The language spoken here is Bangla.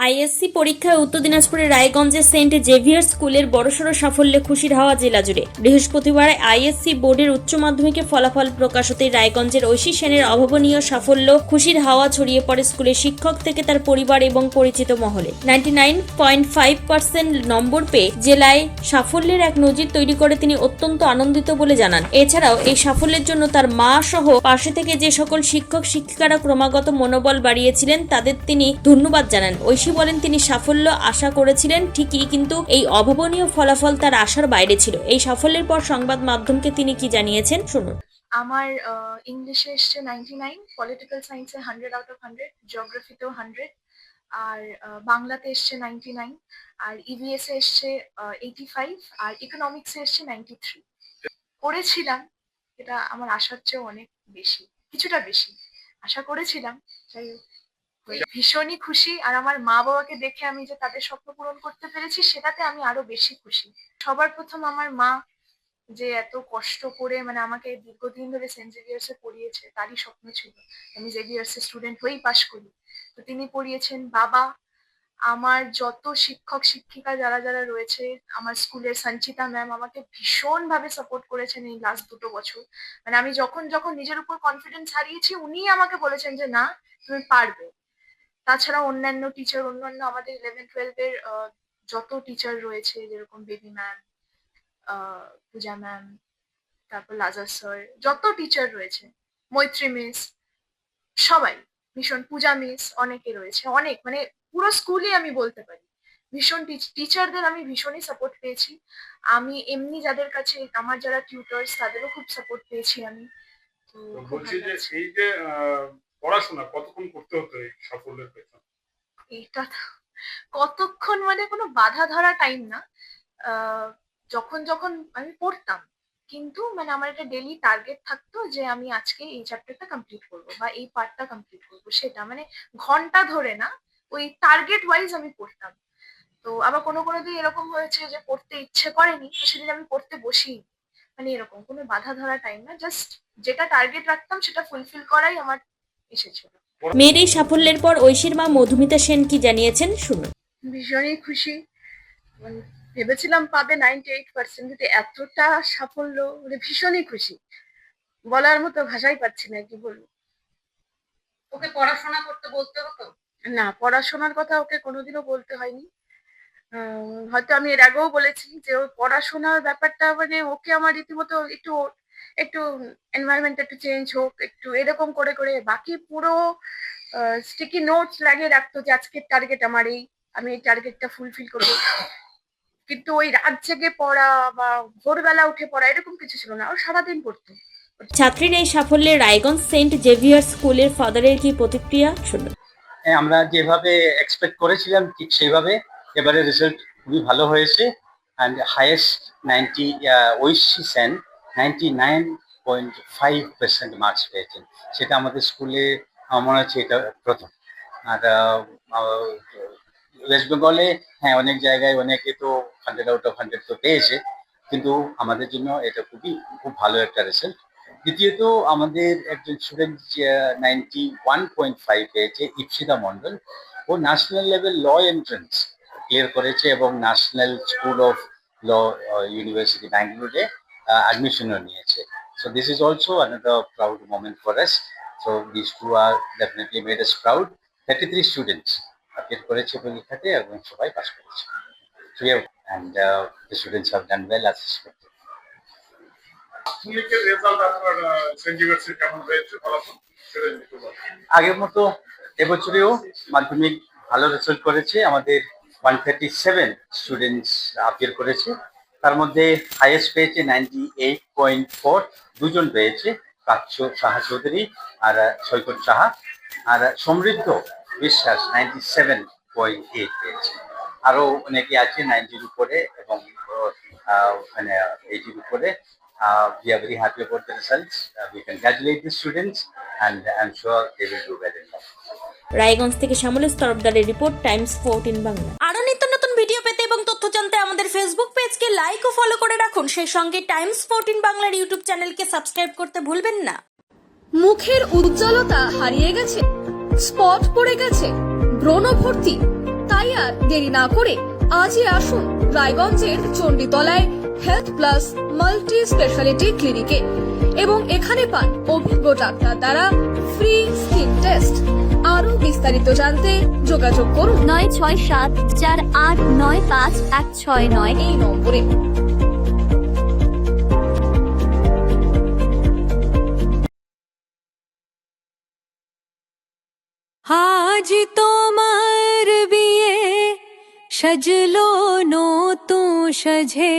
আইএসসি পরীক্ষায় উত্তর দিনাজপুরের রায়গঞ্জের সেন্ট জেভিয়ার স্কুলের বড়সড় সাফল্যে খুশির হাওয়া জেলা জুড়ে। বৃহস্পতিবার আইএসসি বোর্ডের উচ্চ মাধ্যমিকের ফলাফল প্রকাশ হতেই রায়গঞ্জের ঐশী সেনের অভাবনীয় সাফল্য খুশির হাওয়া ছড়িয়ে পড়ে স্কুলের শিক্ষক থেকে তার পরিবার এবং পরিচিত মহলে। 99.5% নম্বর পেয়ে জেলায় সাফল্যের এক নজির তৈরি করে তিনি অত্যন্ত আনন্দিত বলে জানান। এছাড়াও এই সাফল্যের জন্য তার মা সহ পাশে থেকে যে সকল শিক্ষক শিক্ষিকারা ক্রমাগত মনোবল বাড়িয়েছিলেন তাদের তিনি ধন্যবাদ জানান। ঐশী বলেন তিনি সাফল্য আশা করেছিলেন ঠিকই, কিন্তু এই অভাবনীয় ফলাফল তার আশার বাইরে ছিল। এই সাফল্যের পর সংবাদ মাধ্যমকে তিনি কি জানিয়েছেন শুনুন। আমার ইংলিশে এসছে 99, পলিটিক্যাল সায়েন্সে 100 আউট অফ 100, জিওগ্রাফিতেও 100, আর বাংলাতে এসছে 99, আর ইভিএস এ এসছে 85, আর ইকোনমিক্সে এসছে 93। করেছিলাম, এটা আমার আশার চেয়েও অনেক বেশি, কিছুটা বেশি আশা করেছিলাম। যাই হোক, ভীষণই খুশি। আর আমার মা বাবাকে দেখে আমি যে তাদের স্বপ্ন পূরণ করতে পেরেছি সেটাতে আমি আরো বেশি খুশি। সবার প্রথম আমার মা, যে এত কষ্ট করে মানে আমাকে দীর্ঘদিন ধরে সেন্ট জেভিয়ার্সে পড়িয়েছে, তারই স্বপ্ন ছিল আমি জেভিয়ার্সের স্টুডেন্ট হয়েই পাশ করি, তো তিনি পড়িয়েছেন। বাবা, আমার যত শিক্ষক শিক্ষিকা যারা যারা রয়েছে, আমার স্কুলের সঞ্চিতা ম্যাম আমাকে ভীষণ ভাবে সাপোর্ট করেছেন এই লাস্ট 2 বছর। মানে আমি যখন যখন নিজের উপর কনফিডেন্স হারিয়েছি, উনি আমাকে বলেছেন যে না, তুমি পারবে। তাছাড়া অন্যান্য টিচার, অন্যান্য আমাদের 11-12 এর যত টিচার রয়েছে, যেরকম বেবি ম্যাম, পূজা ম্যাম, তারপর লাজার স্যার, যত টিচার রয়েছে, মৈত্রী মিস, সবাই ভীষণ, পূজা মিস, অনেকে রয়েছে, অনেক, মানে পুরো স্কুলে আমি বলতে পারি ভীষণ টিচারদের আমি ভীষণই সাপোর্ট পেয়েছি। আমি এমনি যাদের কাছে আমার যারা টিউটার্স, তাদেরও খুব সাপোর্ট পেয়েছি আমি। তো বলছি যে এই যে পড়াশোনা কতক্ষণ করতে হতো এই সাফল্যের পেছনে? এটা কতক্ষণ মানে কোনো বাধা ধরা টাইম না। যখন যখন আমি পড়তাম, কিন্তু মানে আমার একটা ডেইলি টার্গেট থাকতো যে আমি আজকে এই চ্যাপ্টারটা কমপ্লিট করবো বা এই পার্টটা কমপ্লিট করবো। সেটা মানে ঘন্টা ধরে না, ওই টার্গেট ওয়াইজ আমি পড়তাম। তো আবার কোনো কোনো দিন এরকম হয়েছে যে পড়তে ইচ্ছে করেনি, তো সেদিন আমি পড়তে বসি। মানে এরকম কোনো বাধা ধরা টাইম না, জাস্ট যেটা টার্গেট রাখতাম সেটা ফুলফিল করাই আমার এসেছিল। মেয়ের এই সাফল্যের পর ঐশীর মা মধুমিতা সেন কি জানিয়েছেন শুনুন। ভীষণই খুশি। মানে ভেবেছিলাম পাবে 98%, কিন্তু এতটা সাফল্য, মানে ভীষণই খুশি। বলার মতো ভাষাই পাচ্ছি না, কি বলবো। ওকে পড়াশোনা করতে বলতে হতো? না, পড়াশোনার কথা ওকে কোনোদিনও বলতে হয়নি। হয়তো আমি এর আগেও বলেছি যে ওর পড়াশোনার ব্যাপারটা মানে ওকে আমার রীতিমতো একটু একটু এনভায়রনমেন্ট একটু চেঞ্জ হোক, একটু এরকম করে করে বাকি পুরো স্টিকি নোটস লাগিয়ে রাখতো যে আজকের টার্গেট আমার এই, আমি এই টার্গেটটা ফুলফিল করবো। কিন্তু ওই রাত জেগে পড়া বা ভোরবেলা উঠে পড়া এরকম কিছু ছিল না, ও সারাদিন পড়তো। ছাত্রীর এই সাফল্যে রায়গঞ্জ সেন্ট জেভিয়ার স্কুলের ফাদারের কি প্রতিক্রিয়া শুনুন। আমরা যেভাবে এক্সপেক্ট করেছিলাম ঠিক সেইভাবে এবারে রেজাল্ট খুবই ভালো হয়েছে। And highest 90 Aishi Sen 99.5% marks পেয়েছেন। সেটা আমাদের স্কুলে আমার মনে হচ্ছে এটা প্রথম। আর ওয়েস্ট বেঙ্গলে হ্যাঁ অনেক জায়গায় অনেকে তো 100 আউট অফ 100 তো পেয়েছে, কিন্তু আমাদের জন্য এটা খুব ভালো একটা রেজাল্ট। দ্বিতীয়ত আমাদের একজন স্টুডেন্ট 91.5 পেয়েছে, ইপসিতা মন্ডল। ও national level law entrance clear করেছে এবং national school of law university ব্যাঙ্গালোরে অ্যাডমিশনও নিয়েছে। So this is also another proud moment for us. So this two are definitely made us proud. 33 students appear করেছে পরীক্ষাতে এবং সবাই পাস করেছে। And the students have done well as expected. মাধ্যমিকের রেজাল্ট আপনার সেন্ট জেভিয়ার্সের কেমন হয়েছে ফলাফল সেটা একটু বলুন। আগের মতো এবছরেও মাধ্যমিক ভালো রেজাল্ট করেছে। আমাদের 137 স্টুডেন্টস অ্যাপিয়ার করেছে। তার মধ্যে হাইয়েস্ট পেয়েছে 98.4, দুজন পেয়েছে, প্রাচ্য সাহা চৌধুরী আর সৈকত সাহা। আর সমৃদ্ধ বিশ্বাস 97.8 পেয়েছে। আরো অনেকে আছে 90-র উপরে এবং ওখানে 80-র উপরে। We are very happy about the results. We congratulate the students and I'm sure they will do well in life. Raiganj থেকে শ্যামলেশ তরফদারের রিপোর্ট, টাইমস 14 বাংলা। আরো নিত্য নতুন ভিডিও পেতে এবং তথ্য জানতে আমাদের ফেসবুক পেজকে লাইক ও ফলো করে রাখুন। সেই সঙ্গে টাইমস 14 বাংলার ইউটিউব চ্যানেলকে সাবস্ক্রাইব করতে ভুলবেন না। মুখের উজ্জ্বলতা হারিয়ে গেছে, স্পট পড়ে গেছে, ব্রণ ভর্তি, তাই আর দেরি না করে আজই আসুন রায়গঞ্জের চণ্ডীতলায় হেলথ প্লাস মাল্টি স্পেশালিটি ক্লিনিকে এবং এখানে পান অভিজ্ঞ ডাক্তার দ্বারা ফ্রি স্কিন টেস্ট। আরো বিস্তারিত জানতে যোগাযোগ করুন 9674895169 এই নম্বরে। আজ তোমার বিয়ে সাজলো নতুন সাজে